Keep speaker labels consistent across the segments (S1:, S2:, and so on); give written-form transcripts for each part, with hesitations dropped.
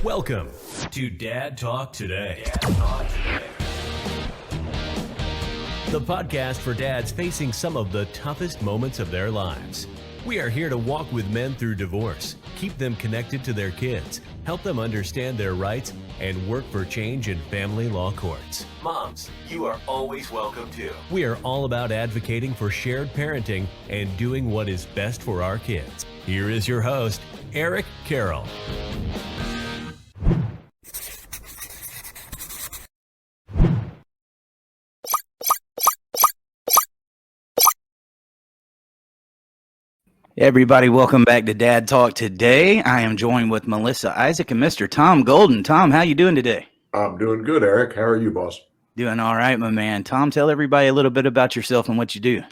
S1: Welcome to Dad Talk Today. Dad Talk Today. The podcast for dads facing some of the toughest moments of their lives. We are here to walk with men through divorce, keep them connected to their kids, help them understand their rights, and work for change in family law courts. Moms, you are always welcome too. We are all about advocating for shared parenting and doing what is best for our kids. Here is your host, Eric Carroll.
S2: Everybody, welcome back to Dad Talk Today. I am joined with Melissa Isaac and Mr. Tom Golden. Tom, how you doing today?
S3: I'm doing good, Eric. How are you, boss?
S2: Doing all right, my man. Tom, tell everybody a little bit about yourself and what you do.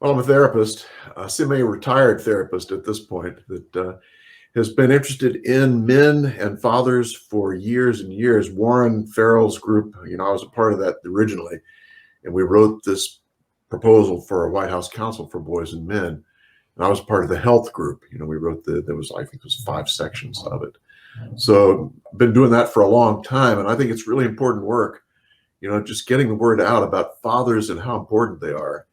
S3: Well, I'm a therapist, a semi-retired therapist at this point that has been interested in men and fathers for years and years. Warren Farrell's group, I was a part of that originally, and we wrote this proposal for a White House Council for Boys and Men. And I was part of the health group. We wrote I think it was 5 sections of it. So I've been doing that for a long time. And I think it's really important work. Just getting the word out about fathers and how important they are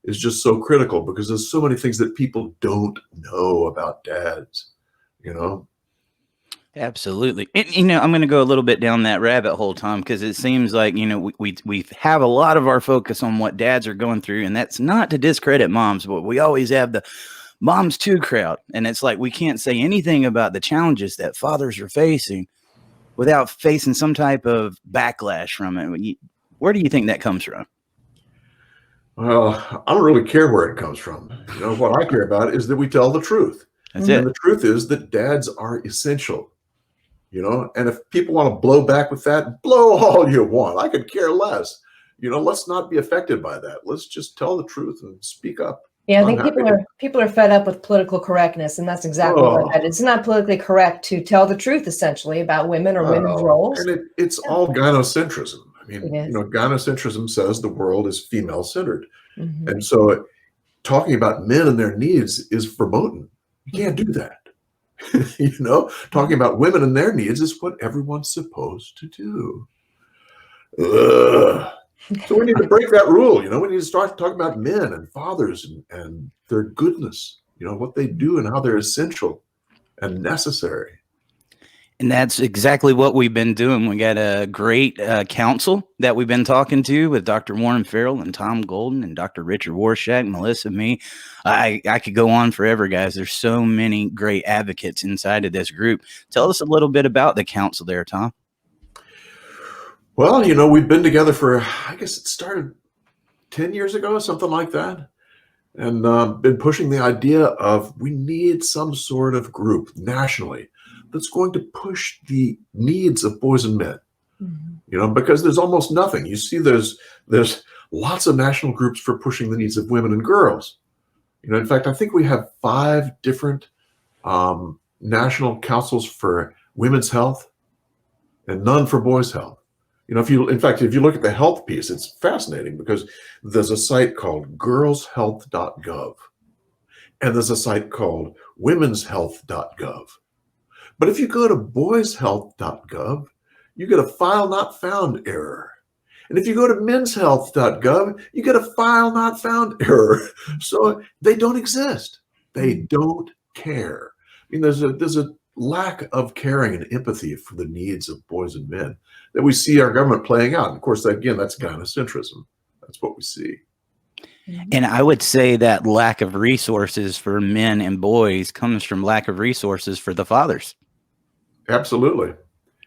S3: is just so critical, because there's so many things that people don't know about dads,
S2: Absolutely. And, I'm going to go a little bit down that rabbit hole, Tom, because it seems like, we have a lot of our focus on what dads are going through, and that's not to discredit moms, but we always have the moms too crowd. And it's like, we can't say anything about the challenges that fathers are facing without facing some type of backlash from it. Where do you think that comes from?
S3: Well, I don't really care where it comes from. What I care about is that we tell the truth.
S2: That's it.
S3: And the truth is that dads are essential. And if people want to blow back with that, blow all you want. I could care less. Let's not be affected by that. Let's just tell the truth and speak up.
S4: Yeah, I think people are fed up with political correctness, and that's exactly what that is. It's not politically correct to tell the truth, essentially, about women or women's roles.
S3: And it's all gynocentrism. Gynocentrism says the world is female-centered. Mm-hmm. And so talking about men and their needs is verboten. You can't do that. Talking about women and their needs is what everyone's supposed to do. So we need to break that rule. We need to start talking about men and fathers and their goodness, what they do and how they're essential and necessary.
S2: And that's exactly what we've been doing. We got a great council that we've been talking to with Dr. Warren Farrell and Tom Golden and Dr. Richard Warshak, Melissa, me. I could go on forever, guys. There's so many great advocates inside of this group. Tell us a little bit about the council there, Tom.
S3: Well, we've been together for, I guess it started 10 years ago, something like that. And been pushing the idea of we need some sort of group nationally that's going to push the needs of boys and men, because there's almost nothing. You see, there's lots of national groups for pushing the needs of women and girls. In fact, I think we have 5 different national councils for women's health and none for boys' health. If you look at the health piece, it's fascinating, because there's a site called girlshealth.gov and there's a site called womenshealth.gov. But if you go to boyshealth.gov, you get a file not found error. And if you go to menshealth.gov, you get a file not found error. So they don't exist. They don't care. There's a lack of caring and empathy for the needs of boys and men that we see our government playing out. And of course, again, that's gynocentrism. That's what we see.
S2: And I would say that lack of resources for men and boys comes from lack of resources for the fathers.
S3: Absolutely.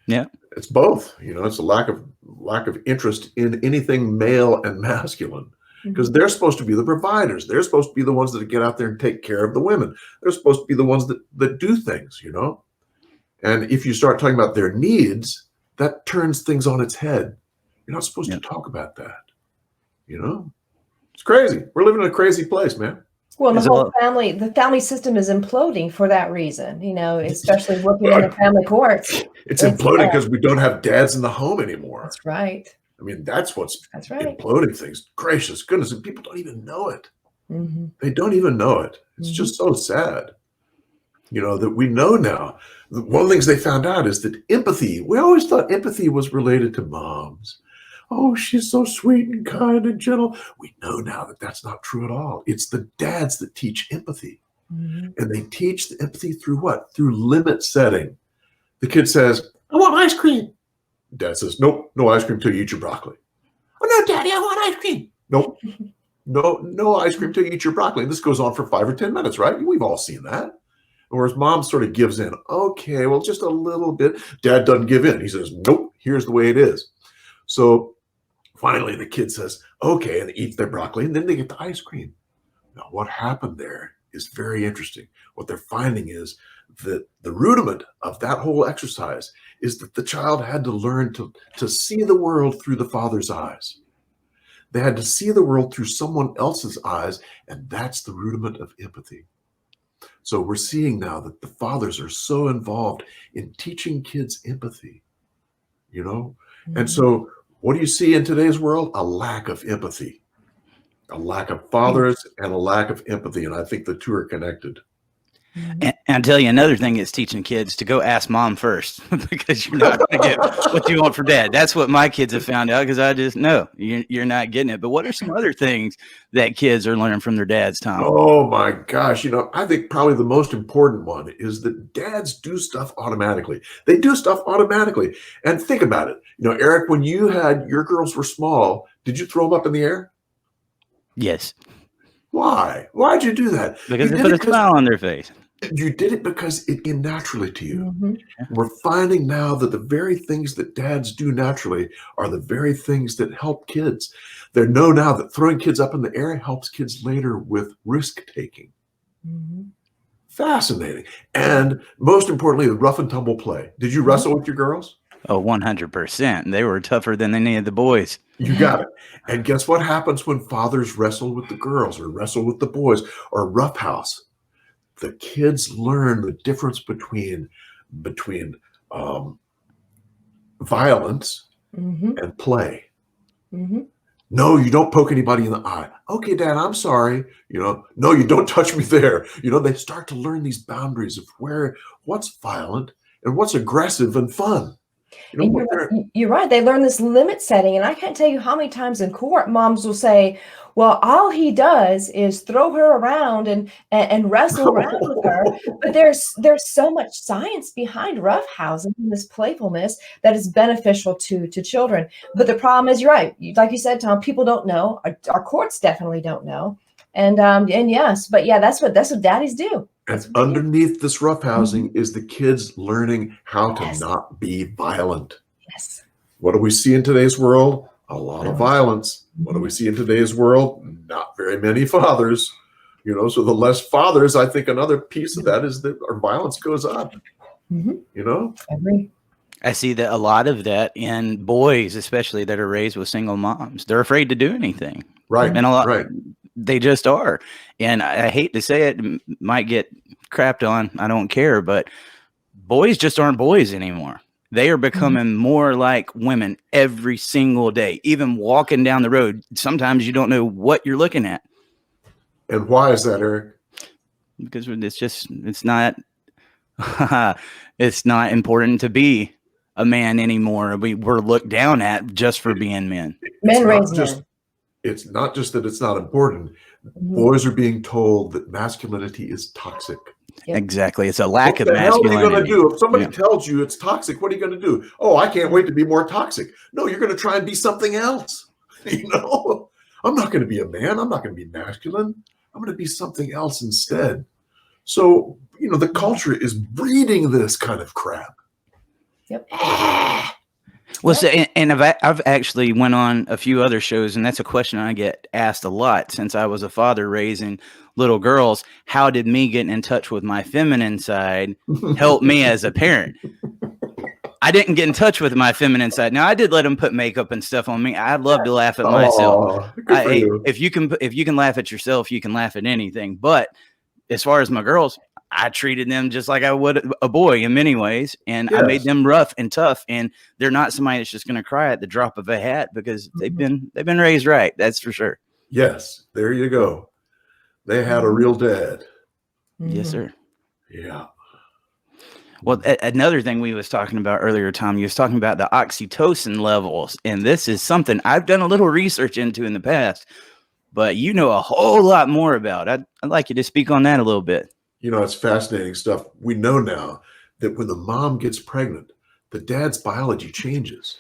S2: Yeah.
S3: It's both. It's a lack of interest in anything male and masculine, because they're supposed to be the providers. They're supposed to be the ones that get out there and take care of the women. They're supposed to be the ones that do things, And if you start talking about their needs, that turns things on its head. You're not supposed to talk about that. It's crazy. We're living in a crazy place, man.
S4: Well, the family system is imploding for that reason, especially working in the family courts.
S3: It's imploding because we don't have dads in the home anymore.
S4: That's right.
S3: That's what's imploding things. Gracious goodness. And people don't even know it.
S4: Mm-hmm.
S3: They don't even know it. It's just so sad. that we know now. One of the things they found out is that empathy, we always thought empathy was related to moms. Oh, she's so sweet and kind and gentle. We know now that that's not true at all. It's the dads that teach empathy. And they teach the empathy through what? Through limit setting. The kid says, I want ice cream. Dad says, nope, no ice cream till you eat your broccoli. Oh, no, Daddy, I want ice cream. Nope. No ice cream till you eat your broccoli. And this goes on for 5 or 10 minutes, right? We've all seen that. Whereas mom sort of gives in. Okay, well, just a little bit. Dad doesn't give in. He says, nope, here's the way it is. So finally, the kid says, okay, and they eat their broccoli, and then they get the ice cream. Now, what happened there is very interesting. What they're finding is that the rudiment of that whole exercise is that the child had to learn to see the world through the father's eyes. They had to see the world through someone else's eyes, and that's the rudiment of empathy. So we're seeing now that the fathers are so involved in teaching kids empathy, And so what do you see in today's world? A lack of empathy, a lack of fathers and a lack of empathy. And I think the two are connected.
S2: And I'll tell you another thing is teaching kids to go ask mom first because you're not going to get what you want for dad. That's what my kids have found out because I just know you're not getting it. But what are some other things that kids are learning from their dads, Tom?
S3: Oh my gosh. I think probably the most important one is that dads do stuff automatically. They do stuff automatically. And think about it. Eric, when you had your girls were small, did you throw them up in the air?
S2: Yes.
S3: Why? Why'd you do that?
S2: Because they put a smile on their face.
S3: You did it because it came naturally to you. We're finding now that the very things that dads do naturally are the very things that help kids. They know now that throwing kids up in the air helps kids later with risk taking. Fascinating. And most importantly, the rough and tumble play. Did you wrestle with your girls?
S2: Oh, 100%. They were tougher than any of the boys.
S3: You got it. And guess what happens when fathers wrestle with the girls or wrestle with the boys or roughhouse? The kids learn the difference between violence and play. No, you don't poke anybody in the eye. Okay, Dad, I'm sorry. No, you don't touch me there. They start to learn these boundaries of what's violent and what's aggressive and fun.
S4: You're right. They learn this limit setting. And I can't tell you how many times in court moms will say, well, all he does is throw her around and wrestle around with her. But there's so much science behind roughhousing and this playfulness that is beneficial to children. But the problem is, you're right. Like you said, Tom, people don't know. Our courts definitely don't know. And yes, but yeah, that's what daddies do.
S3: And underneath this roughhousing is the kids learning how to not be violent.
S4: Yes.
S3: What do we see in today's world? A lot of violence. What do we see in today's world? Not very many fathers. So the less fathers, I think another piece of that is that our violence goes up.
S4: I agree.
S2: I see that a lot of that in boys, especially that are raised with single moms. They're afraid to do anything.
S3: Right.
S2: And they just are. And I hate to say it, might get crapped on. I don't care. But boys just aren't boys anymore. They are becoming more like women every single day. Even walking down the road, sometimes you don't know what you're looking at.
S3: And why is that, Eric?
S2: Because it's not it's not important to be a man anymore. We're looked down at just for being men.
S4: Men raise men.
S3: It's not just that it's not important. Boys are being told that masculinity is toxic.
S2: Yep. Exactly. It's a lack of masculinity.
S3: What are you going to do? If somebody tells you it's toxic, what are you going to do? Oh, I can't wait to be more toxic. No, you're going to try and be something else. I'm not going to be a man. I'm not going to be masculine. I'm going to be something else instead. So, the culture is breeding this kind of crap.
S4: Yep.
S2: Well, so, and I've actually went on a few other shows, and that's a question I get asked a lot since I was a father raising little girls. How did me getting in touch with my feminine side help me as a parent? I didn't get in touch with my feminine side. Now I did let them put makeup and stuff on me. I'd love to laugh at myself. If you can laugh at yourself, you can laugh at anything. But as far as my girls, I treated them just like I would a boy in many ways. And I made them rough and tough. And they're not somebody that's just going to cry at the drop of a hat because they've been raised right. That's for sure.
S3: Yes. There you go. They had a real dad.
S2: Yes, sir.
S3: Yeah.
S2: Well, another thing we was talking about earlier, Tom, you was talking about the oxytocin levels, and this is something I've done a little research into in the past, but you know a whole lot more about. I'd like you to speak on that a little bit.
S3: It's fascinating stuff. We know now that when the mom gets pregnant, the dad's biology changes.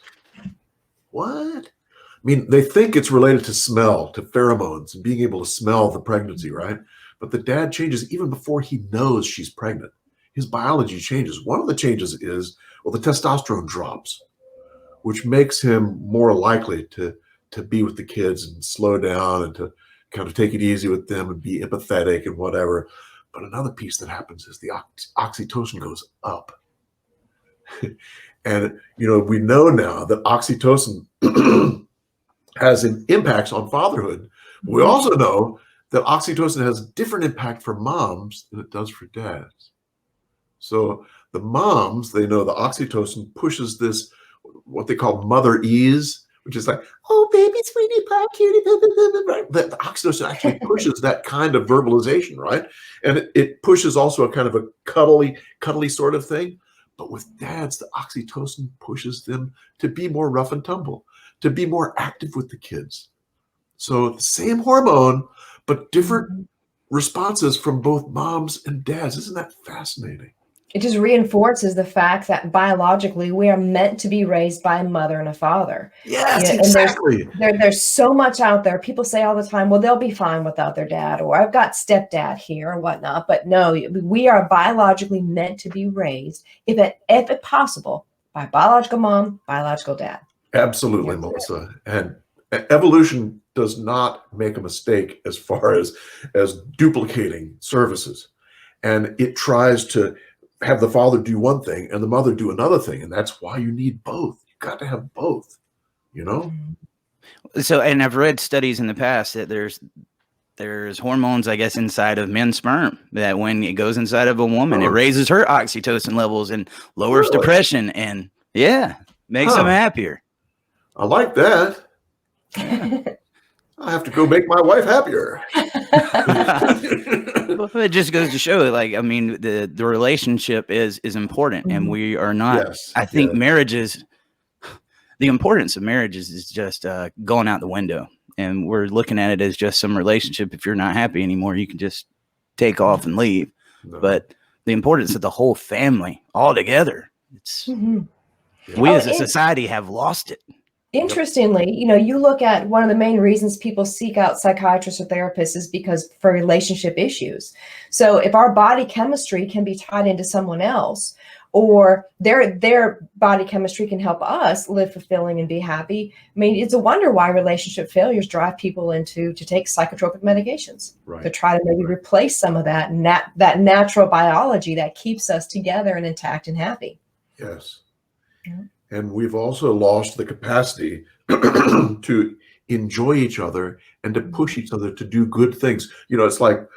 S3: What? I mean, they think it's related to smell, to pheromones, and being able to smell the pregnancy, right? But the dad changes even before he knows she's pregnant. His biology changes. One of the changes is, well, the testosterone drops, which makes him more likely to be with the kids and slow down and to kind of take it easy with them and be empathetic and whatever. But another piece that happens is the oxytocin goes up. And, we know now that oxytocin has an impacts on fatherhood. But we also know that oxytocin has different impact for moms than it does for dads. So the moms, they know the oxytocin pushes this, what they call mother ease, which is like, oh, baby, sweetie pie, cutie, right? The oxytocin actually pushes that kind of verbalization, right? And it pushes also a kind of a cuddly sort of thing. But with dads, the oxytocin pushes them to be more rough and tumble, to be more active with the kids. So the same hormone, but different responses from both moms and dads. Isn't that fascinating?
S4: It just reinforces the fact that biologically we are meant to be raised by a mother and a father.
S3: Yes, exactly.
S4: There's so much out there. People say all the time, well, they'll be fine without their dad, or I've got stepdad here or whatnot. But no, we are biologically meant to be raised, if it possible, by biological mom, biological dad.
S3: Absolutely, Melissa. And evolution does not make a mistake as far as duplicating services. And it tries to have the father do one thing and the mother do another thing. And that's why you need both. You got to have both,
S2: So, and I've read studies in the past that there's hormones, I guess, inside of men's sperm that when it goes inside of a woman, it raises her oxytocin levels and lowers depression and makes them happier.
S3: I like that. I have to go make my wife happier.
S2: It just goes to show, the relationship is important, and we are not. Yes, I think marriages, the importance of marriages is just going out the window, and we're looking at it as just some relationship. If you're not happy anymore, you can just take off and leave. No. But the importance of the whole family all together, it's we as a society have lost it.
S4: Interestingly, you look at one of the main reasons people seek out psychiatrists or therapists is because for relationship issues. So if our body chemistry can be tied into someone else, or their body chemistry can help us live fulfilling and be happy, I mean, it's a wonder why relationship failures drive people to take psychotropic medications, to try to maybe replace some of that natural biology that keeps us together and intact and happy.
S3: Yes. Yeah. And we've also lost the capacity to enjoy each other and to push each other to do good things. It's like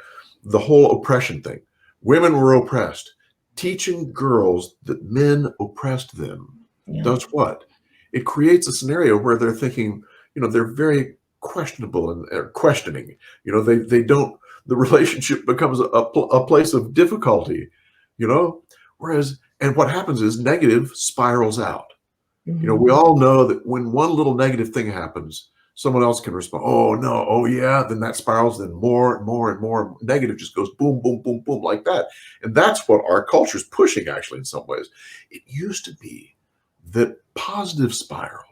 S3: the whole oppression thing. Women were oppressed. Teaching girls that men oppressed them does what? It creates a scenario where they're thinking, they're very questionable and questioning. They don't, the relationship becomes a place of difficulty, whereas, and what happens is negative spirals out. We all know that when one little negative thing happens, someone else can respond, oh, no, oh, yeah, then that spirals, then more and more and more negative just goes boom, boom, boom, boom, like that. And that's what our culture is pushing, actually, in some ways. It used to be that positive spiraled.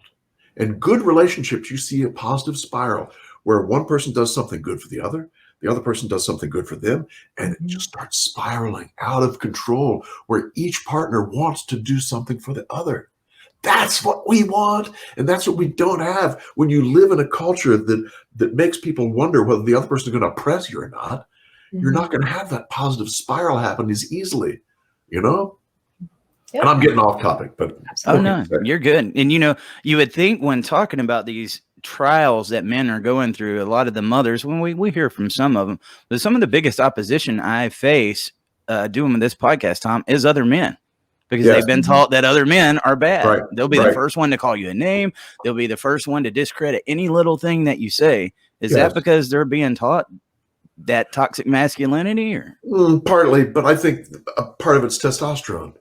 S3: And good relationships, you see a positive spiral where one person does something good for the other person does something good for them, and it just starts spiraling out of control where each partner wants to do something for the other. That's what we want, and that's what we don't have. When you live in a culture that makes people wonder whether the other person is going to oppress you or not, you're not going to have that positive spiral happen as easily, Yep. And I'm getting off topic, but
S2: no, you're good. And you would think when talking about these trials that men are going through, a lot of the mothers, when we hear from some of them, but some of the biggest opposition I face doing this podcast, Tom, is other men. Because they've been taught that other men are bad.
S3: Right.
S2: They'll be the first one to call you a name. They'll be the first one to discredit any little thing that you say. Is that because they're being taught that toxic masculinity? Or
S3: partly, but I think a part of it's testosterone.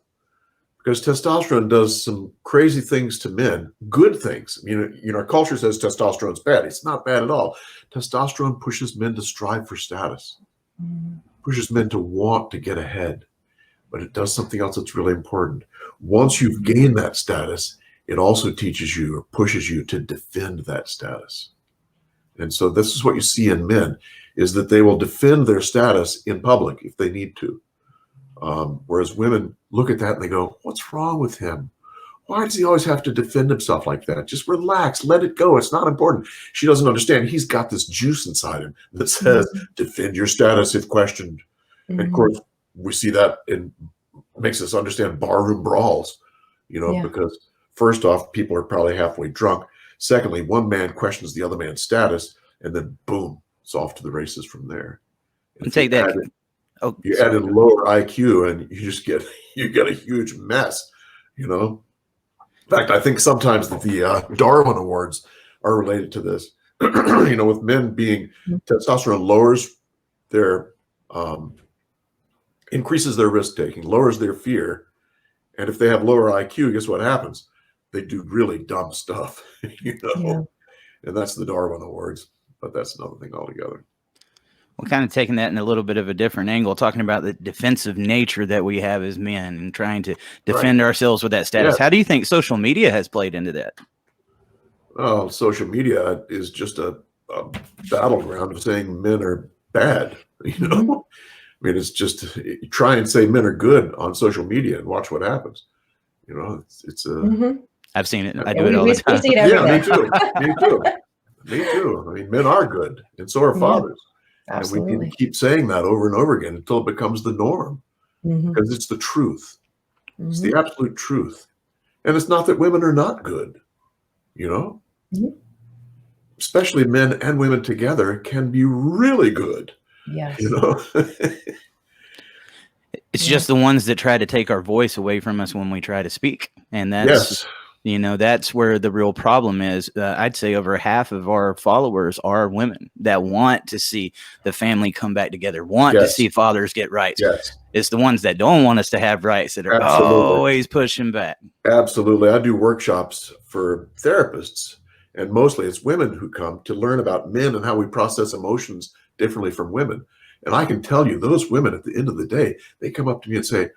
S3: because testosterone does some crazy things to men, good things. Our culture says testosterone's bad. It's not bad at all. Testosterone pushes men to strive for status, pushes men to want to get ahead. But it does something else that's really important. Once you've gained that status, it also teaches you or pushes you to defend that status. And so this is what you see in men, is that they will defend their status in public if they need to. Whereas women look at that and they go, what's wrong with him? Why does he always have to defend himself like that? Just relax, let it go. It's not important. She doesn't understand. He's got this juice inside him that says, defend your status if questioned. And of course, we see that makes us understand barroom brawls, because first off, people are probably halfway drunk. Secondly, one man questions the other man's status, and then boom, it's off to the races from there.
S2: And take that.
S3: You add in lower IQ, and you get a huge mess. In fact, I think sometimes that the Darwin Awards are related to this. With men being testosterone lowers their increases their risk taking, lowers their fear, and if they have lower IQ, guess what happens? They do really dumb stuff. And that's the Darwin Awards. But that's another thing altogether.
S2: Well, kind of taking that in a little bit of a different angle, talking about the defensive nature that we have as men and trying to defend ourselves with that status. How do you think social media has played into that?
S3: Oh, social media is just a battleground of saying men are bad. It's just try and say men are good on social media and watch what happens. It's
S2: I've seen it. I do it all the time.
S3: Me too. Me too. Men are good, and so are fathers.
S4: Absolutely.
S3: And we need to keep saying that over and over again until it becomes the norm, because it's the truth. It's the absolute truth. And it's not that women are not good, especially men and women together can be really good.
S4: Yes.
S2: It's just the ones that try to take our voice away from us when we try to speak. And that's, that's where the real problem is. I'd say over half of our followers are women that want to see the family come back together, want to see fathers get rights. It's the ones that don't want us to have rights that are always pushing back.
S3: Absolutely. I do workshops for therapists, and mostly it's women who come to learn about men and how we process emotions differently from women. And I can tell you, those women at the end of the day, they come up to me and say,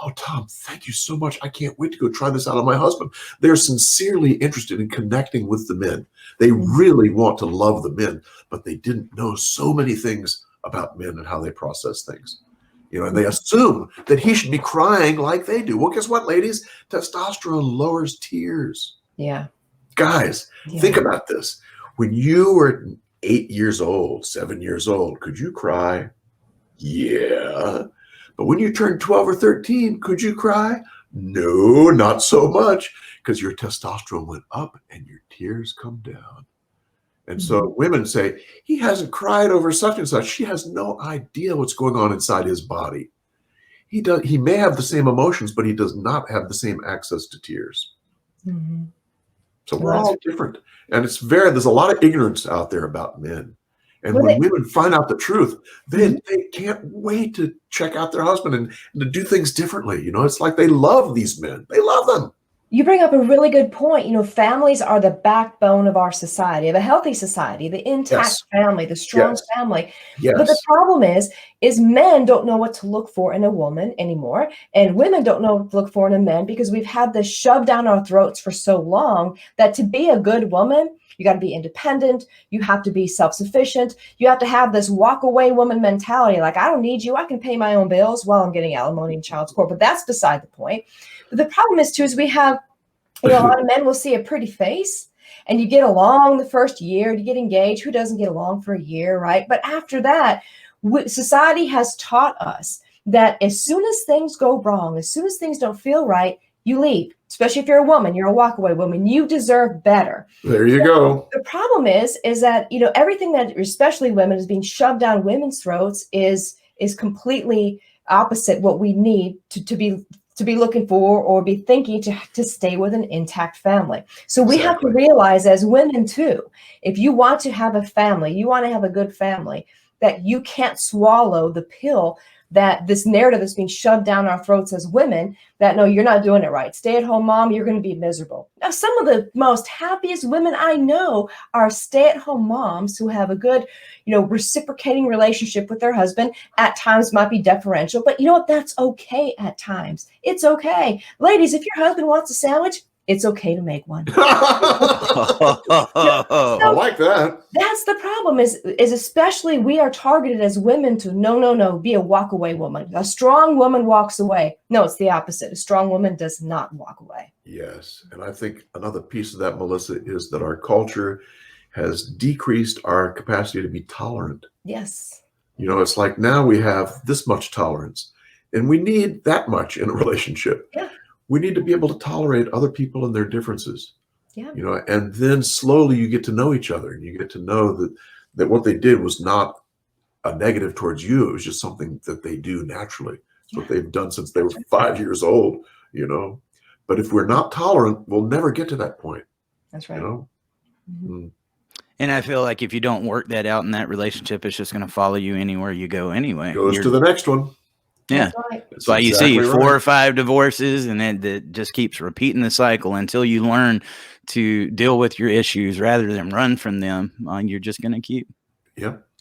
S3: oh, Tom, thank you so much. I can't wait to go try this out on my husband. They're sincerely interested in connecting with the men. They really want to love the men, but they didn't know so many things about men and how they process things. And they assume that he should be crying like they do. Well, guess what, ladies? Testosterone lowers tears.
S4: Yeah.
S3: Guys, think about this. When you were 8 years old, 7 years old, could you cry? Yeah. But when you turned 12 or 13, could you cry? No, not so much, because your testosterone went up and your tears come down. And so women say, he hasn't cried over such and such. She has no idea what's going on inside his body. He may have the same emotions, but he does not have the same access to tears. So we're all different. And there's a lot of ignorance out there about men. And when women find out the truth, they can't wait to check out their husband and to do things differently. It's like they love these men. They love them.
S4: You bring up a really good point. Families are the backbone of our society, of a healthy society, the intact family, the strong family. But the problem is men don't know what to look for in a woman anymore. And women don't know what to look for in a man, because we've had this shoved down our throats for so long that to be a good woman, you got to be independent. You have to be self-sufficient. You have to have this walk away woman mentality. Like, I don't need you. I can pay my own bills while I'm getting alimony and child support. But that's beside the point. But the problem is, too, is we have, a lot of men will see a pretty face and you get along the first year, you get engaged. Who doesn't get along for a year, right? But after that, society has taught us that as soon as things go wrong, as soon as things don't feel right, you leave. Especially if you're a woman, you're a walkaway woman, you deserve better.
S3: There you go.
S4: The problem is that, everything that, especially women, is being shoved down women's throats is completely opposite what we need to be looking for or be thinking to stay with an intact family. So we have to realize as women too, if you want to have a family, you want to have a good family, that you can't swallow the pill that this narrative is being shoved down our throats as women that, no, you're not doing it right. Stay at home mom, you're going to be miserable. Now, some of the most happiest women I know are stay at home moms who have a good, reciprocating relationship with their husband. At times might be deferential, but you know what? That's okay at times. It's okay. Ladies, if your husband wants a sandwich, it's okay to make one.
S3: I like that.
S4: That's the problem is especially we are targeted as women to no, be a walk away woman. A strong woman walks away. No, it's the opposite. A strong woman does not walk away.
S3: Yes. And I think another piece of that, Melissa, is that our culture has decreased our capacity to be tolerant.
S4: Yes.
S3: It's like now we have this much tolerance and we need that much in a relationship.
S4: Yeah.
S3: We need to be able to tolerate other people and their differences.
S4: Yeah.
S3: And then slowly you get to know each other and you get to know that what they did was not a negative towards you. It was just something that they do naturally. It's what they've done since they were 5 years old, But if we're not tolerant, we'll never get to that point.
S4: That's right.
S3: Mm-hmm.
S2: And I feel like if you don't work that out in that relationship, it's just going to follow you anywhere you go anyway.
S3: Goes to the next one.
S2: Yeah.
S4: That's right.
S2: That's why you see 4 or 5 divorces, and it just keeps repeating the cycle until you learn to deal with your issues rather than run from them. You're just going to keep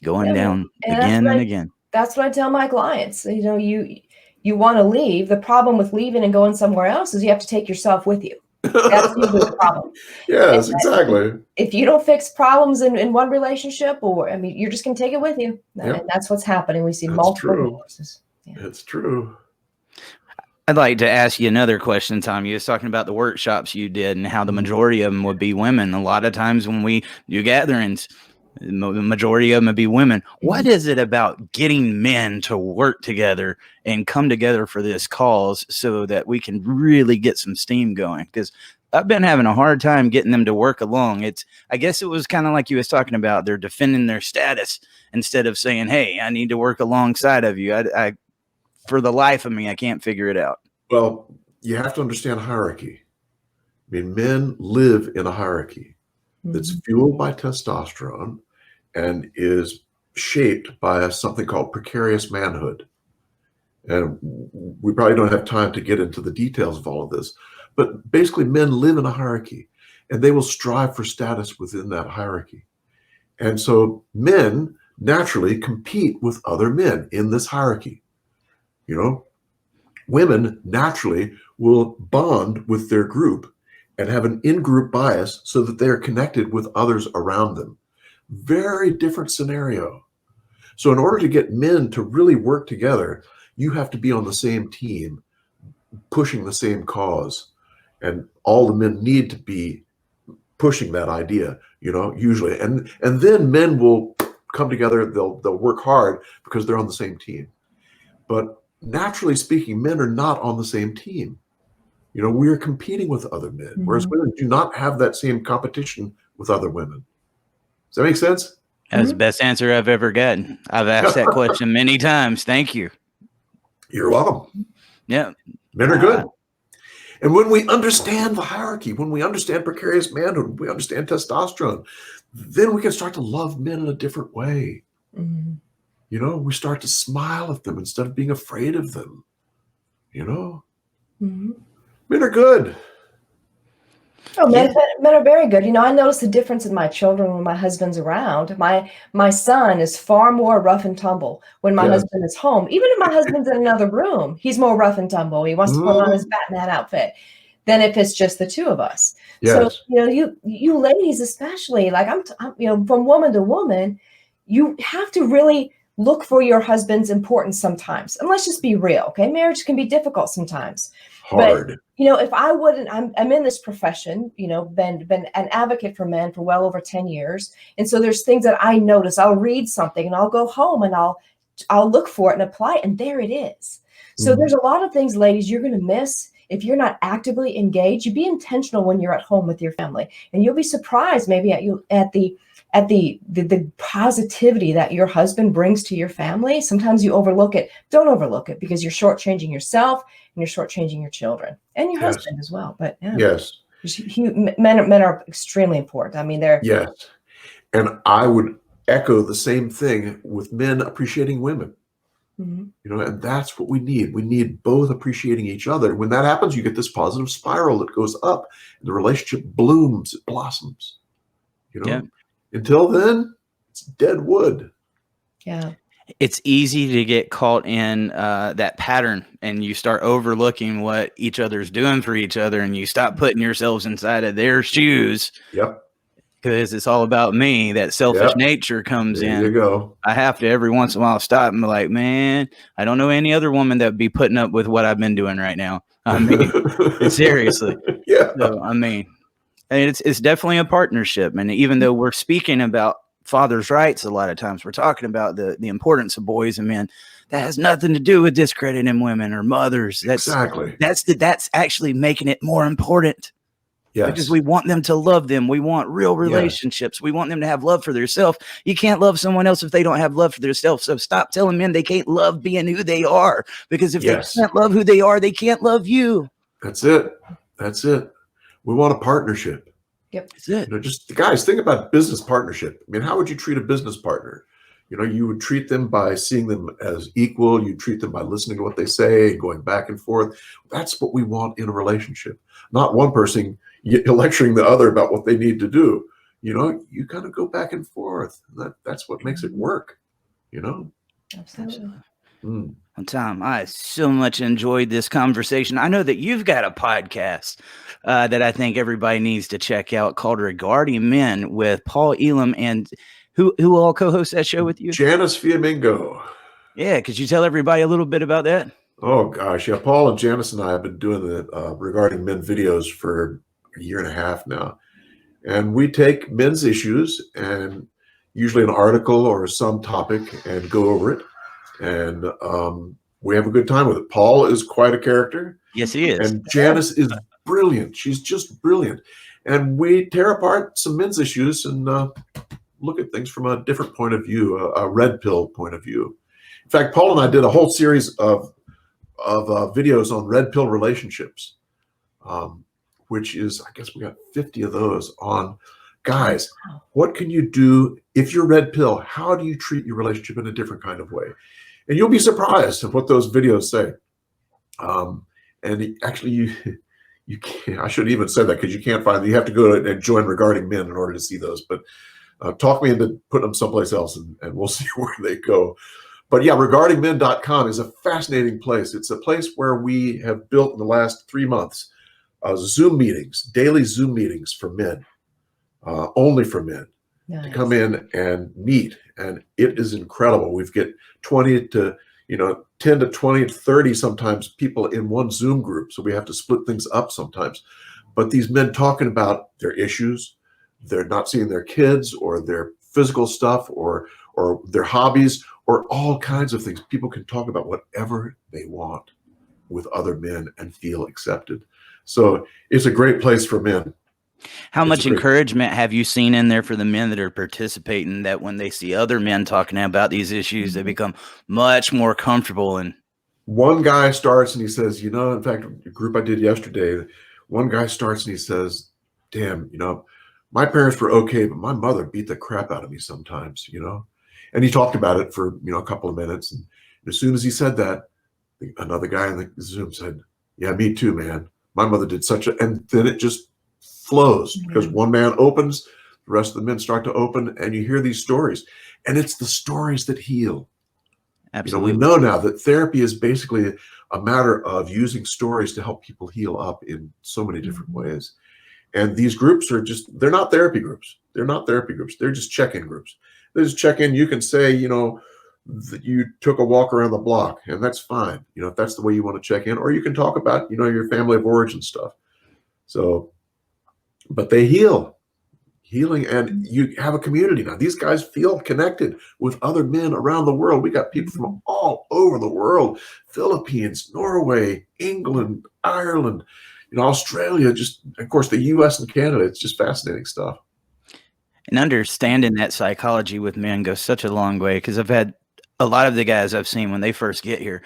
S2: going down again and again.
S4: That's what I tell my clients. You want to leave. The problem with leaving and going somewhere else is you have to take yourself with you. That's usually the problem.
S3: Yes, exactly.
S4: If you don't fix problems in one relationship, you're just going to take it with you. And that's what's happening. We see multiple divorces.
S3: It's true.
S2: I'd like to ask you another question, Tom. You was talking about the workshops you did and how the majority of them would be women. A lot of times when we do gatherings, the majority of them would be women. What is it about getting men to work together and come together for this cause so that we can really get some steam going? Because I've been having a hard time getting them to work along. I guess it was kind of like you was talking about. They're defending their status instead of saying, hey, I need to work alongside of you. I for the life of me, I can't figure it out.
S3: Well, you have to understand hierarchy. Men live in a hierarchy that's fueled by testosterone and is shaped by something called precarious manhood. And we probably don't have time to get into the details of all of this, but basically men live in a hierarchy and they will strive for status within that hierarchy. And so men naturally compete with other men in this hierarchy. Women naturally will bond with their group and have an in-group bias so that they are connected with others around them. Very different scenario. So in order to get men to really work together, you have to be on the same team, pushing the same cause. And all the men need to be pushing that idea, usually. And then men will come together, they'll work hard because they're on the same team. But naturally speaking, men are not on the same team. We are competing with other men, whereas women do not have that same competition with other women. Does that make sense?
S2: That's the best answer I've ever gotten. I've asked that question many times. Thank you.
S3: You're welcome.
S2: Yeah.
S3: Men are good. And when we understand the hierarchy, when we understand precarious manhood, we understand testosterone, then we can start to love men in a different way. We start to smile at them instead of being afraid of them. Men are good.
S4: Oh, men are very good. I notice the difference in my children when my husband's around. My son is far more rough and tumble when my husband is home. Even if my husband's in another room, he's more rough and tumble. He wants to put on his Batman outfit than if it's just the two of us.
S3: Yes.
S4: So, you ladies especially, like I'm from woman to woman, you have to really look for your husband's importance sometimes. And let's just be real, okay? Marriage can be difficult sometimes.
S3: Hard.
S4: But, if I wouldn't, I'm in this profession, been an advocate for men for well over 10 years. And so there's things that I notice. I'll read something and I'll go home and I'll look for it and apply it. And there it is. So there's a lot of things, ladies, you're going to miss if you're not actively engaged. You be intentional when you're at home with your family, and you'll be surprised maybe at the positivity that your husband brings to your family. Sometimes you overlook it. Don't overlook it because you're shortchanging yourself and you're shortchanging your children and your husband as well. But
S3: yes,
S4: men are extremely important. They're
S3: and I would echo the same thing with men appreciating women.
S4: Mhm.
S3: You know, and that's what we need. We need both appreciating each other. When that happens, you get this positive spiral that goes up, and the relationship blooms, it blossoms. You
S2: Yeah.
S3: know, until then, it's dead wood.
S4: Yeah.
S2: It's easy to get caught in that pattern, and you start overlooking what each other's doing for each other, and you stop putting yourselves inside of their shoes
S3: Yep.
S2: because it's all about me. That selfish
S3: Yep.
S2: nature comes
S3: There
S2: in.
S3: you go.
S2: I have to every once in a while stop and be like, man, I don't know any other woman that would be putting up with what I've been doing right now. I mean, seriously.
S3: Yeah.
S2: So, I mean, and it's definitely a partnership. And even though we're speaking about fathers' rights, a lot of times we're talking about the importance of boys and men. That has nothing to do with discrediting women or mothers.
S3: Exactly.
S2: That's actually making it more important.
S3: Yes.
S2: Because we want them to love them. We want real relationships. We want them to have love for themselves. You can't love someone else if they don't have love for themselves. So stop telling men they can't love being who they are. Because if they can't love who they are, they can't love you.
S3: That's it. That's it. We want a partnership.
S4: Yep.
S2: That's it.
S3: You know, just guys, think about business partnership. I mean, how would you treat a business partner? You know, you would treat them by seeing them as equal. You treat them by listening to what they say, going back and forth. That's what we want in a relationship. Not one person lecturing the other about what they need to do. You know, you kind of go back and forth. That's what makes it work. You know.
S4: Absolutely.
S3: Mm.
S2: Tom, I so much enjoyed this conversation. I know that you've got a podcast that I think everybody needs to check out called Regarding Men with Paul Elam, and who all co-hosts that show with you?
S3: Janice Fiamingo.
S2: Yeah, could you tell everybody a little bit about that?
S3: Oh gosh, yeah. Paul and Janice and I have been doing the Regarding Men videos for a year and a half now, and we take men's issues and usually an article or some topic and go over it. And we have a good time with it. Paul is quite a character.
S2: Yes, he is.
S3: And Janice is brilliant. She's just brilliant. And we tear apart some men's issues and look at things from a different point of view, a red pill point of view. In fact, Paul and I did a whole series of videos on red pill relationships, which is, I guess we got 50 of those on. Guys, what can you do if you're red pill? How do you treat your relationship in a different kind of way? And you'll be surprised at what those videos say. And actually, you can't. I shouldn't even say that because you can't find. You have to go and join Regarding Men in order to see those. But talk me into putting them someplace else, and we'll see where they go. But yeah, regardingmen.com is a fascinating place. It's a place where we have built in the last 3 months Zoom meetings, daily Zoom meetings for men, only for men.
S4: Nice.
S3: To come in and meet, and it is incredible. We've get 20 to 10 to 20 to 30 sometimes people in one Zoom group, so we have to split things up sometimes. But these men talking about their issues, they're not seeing their kids or their physical stuff or their hobbies or all kinds of things. People can talk about whatever they want with other men and feel accepted. So it's a great place for men.
S2: How much encouragement have you seen in there for the men that are participating, that when they see other men talking about these issues, they become much more comfortable? And
S3: one guy starts and he says, in fact, a group I did yesterday, one guy starts and he says, damn, my parents were okay, but my mother beat the crap out of me sometimes, and he talked about it for, a couple of minutes. And as soon as he said that, another guy in the Zoom said, yeah, me too, man. My mother did and then it just flows because one man opens, the rest of the men start to open, and you hear these stories, and it's the stories that heal.
S2: Absolutely.
S3: We know now that therapy is basically a matter of using stories to help people heal up in so many different ways. And these groups are they're not therapy groups. They're not therapy groups. They're just check-in groups. They just check in. You can say, that you took a walk around the block, and that's fine. If that's the way you want to check in, or you can talk about, your family of origin stuff. So, but they healing, and you have a community now. These guys feel connected with other men around the world. We got people from all over the world: Philippines, Norway, England, Ireland, Australia, just of course the US and Canada. It's just fascinating stuff.
S2: And understanding that psychology with men goes such a long way, because I've had a lot of the guys I've seen when they first get here,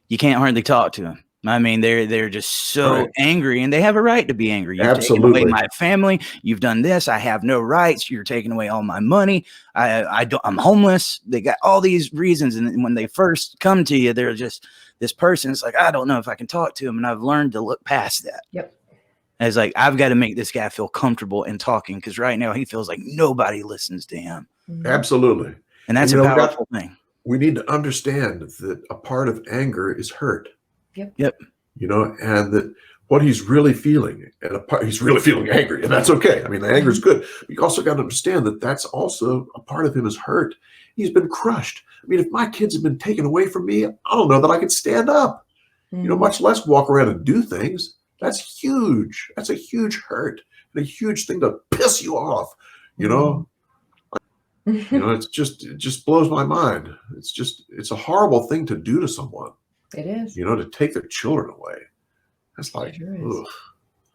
S2: you can't hardly talk to them. I mean, they're just so
S3: Right.
S2: angry, and they have a right to be angry. You've taken away
S3: Absolutely.
S2: my family. You've done this. I have no rights. You're taking away all my money. I'm homeless. They got all these reasons. And when they first come to you, they're just this person. It's like, I don't know if I can talk to him. And I've learned to look past that.
S4: Yep.
S2: And it's like, I've got to make this guy feel comfortable in talking, because right now he feels like nobody listens to him.
S3: Absolutely.
S2: And that's
S3: And,
S2: a
S3: you know,
S2: powerful thing.
S3: We need to understand that a part of anger is hurt.
S2: Yep.
S3: You know, and that what he's really feeling, and he's really feeling angry, and that's okay. I mean, the anger is good. But you also got to understand that that's also a part of him is hurt. He's been crushed. I mean, if my kids have been taken away from me, I don't know that I could stand up, you know, much less walk around and do things. That's huge. That's a huge hurt and a huge thing to piss you off, you know. You know, it just blows my mind. It's a horrible thing to do to someone.
S4: It is.
S3: You know, to take their children away. That's like,
S4: It sure is.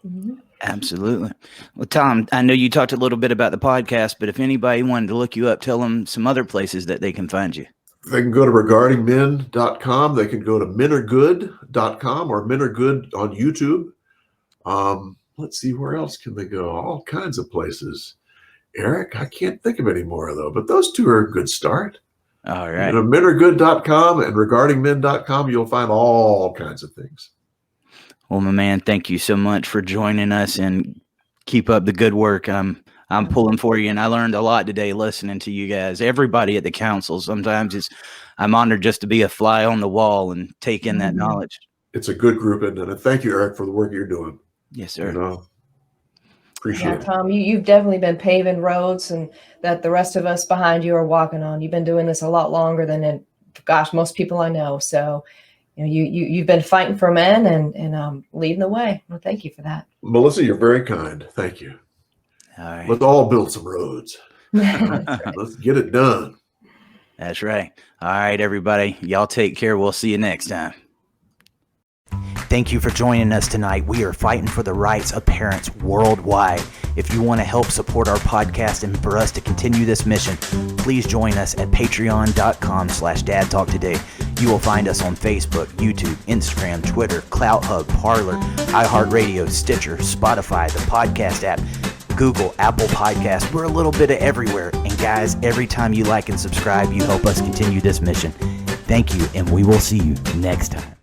S3: ugh.
S2: Absolutely. Well, Tom, I know you talked a little bit about the podcast, but if anybody wanted to look you up, tell them some other places that they can find you.
S3: They can go to regardingmen.com. They can go to menaregood.com or Men Are Good on YouTube. Let's see, where else can they go? All kinds of places. Eric, I can't think of any more, though, but those two are a good start.
S2: All right.
S3: You know, menaregood.com and regardingmen.com, you'll find all kinds of things.
S2: Well, my man, thank you so much for joining us, and keep up the good work. I'm pulling for you, and I learned a lot today listening to you guys. Everybody at the council. Sometimes I'm honored just to be a fly on the wall and take in that knowledge.
S3: It's a good group, isn't it? And thank you, Eric, for the work you're doing.
S2: Yes, sir.
S3: You know, appreciate it.
S4: Tom, you've definitely been paving roads, and that the rest of us behind you are walking on. You've been doing this a lot longer than, most people I know. So, you know, you've been fighting for men and leading the way. Well, thank you for that.
S3: Melissa, you're very kind. Thank you.
S2: All right.
S3: Let's all build some roads. Let's get it done.
S2: That's right. All right, everybody. Y'all take care. We'll see you next time. Thank you for joining us tonight. We are fighting for the rights of parents worldwide. If you want to help support our podcast and for us to continue this mission, please join us at patreon.com/dadtalktoday. You will find us on Facebook, YouTube, Instagram, Twitter, CloutHub, Parler, iHeartRadio, Stitcher, Spotify, the podcast app, Google, Apple Podcasts. We're a little bit of everywhere. And guys, every time you like and subscribe, you help us continue this mission. Thank you, and we will see you next time.